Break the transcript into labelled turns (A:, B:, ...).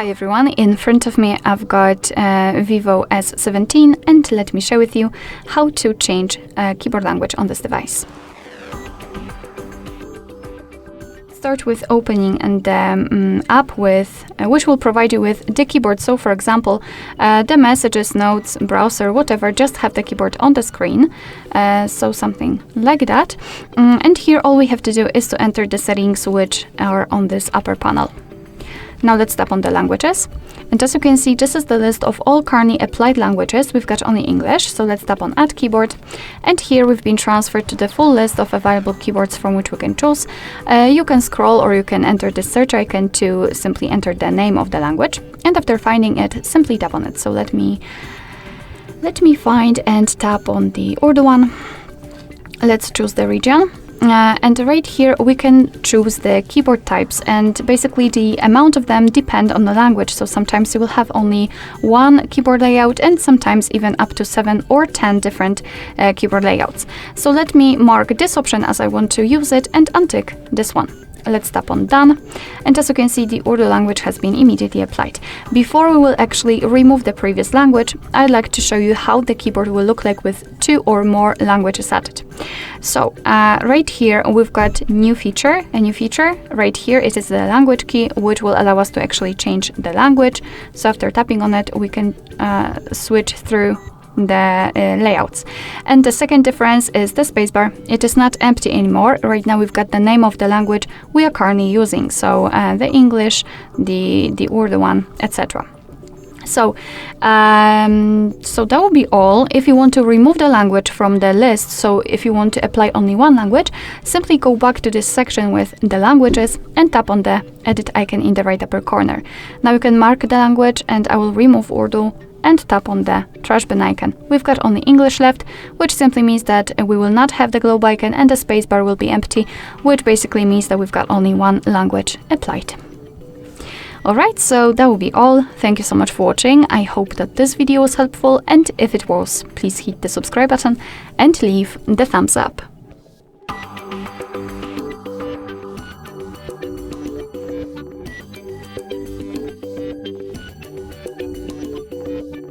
A: Hi everyone, in front of me I've got VIVO S17 and let me share with you how to change keyboard language on this device. Start with opening the app which will provide you with the keyboard. So for example, the messages, notes, browser, whatever, just have the keyboard on the screen. So something like that. And here all we have to do is to enter the settings which are on this upper panel. Now let's tap on the languages. And as you can see, this is the list of all currently applied languages. We've got only English, so let's tap on Add Keyboard. And here we've been transferred to the full list of available keyboards from which we can choose. You can scroll or you can enter the search icon to simply enter the name of the language. And after finding it, simply tap on it. So let me find and tap on the Urdu one. Let's choose the region. And right here we can choose the keyboard types, and basically the amount of them depend on the language. So sometimes you will have only one keyboard layout and sometimes even up to 7 or 10 different keyboard layouts. So let me mark this option as I want to use it and untick this one. Let's tap on Done, and as you can see, the Urdu language has been immediately applied. Before we will actually remove the previous language, I'd like to show you how the keyboard will look like with 2 or more languages added. So right here we've got a new feature. Right here it is the language key, which will allow us to actually change the language. So after tapping on it, we can switch through the layouts. And the second difference is the spacebar. It is not empty anymore. Right now we've got the name of the language we are currently using, so the English, the Urdu one, etc. So that will be all. If you want to remove the language from the list, so if you want to apply only one language, simply go back to this section with the languages and tap on the edit icon in the right upper corner. Now you can mark the language, and I will remove Urdu and tap on the trash bin icon. We've got only English left, which simply means that we will not have the globe icon and the spacebar will be empty, which basically means that we've got only one language applied. Alright, so that will be all. Thank you so much for watching. I hope that this video was helpful, and if it was, please hit the subscribe button and leave the thumbs up.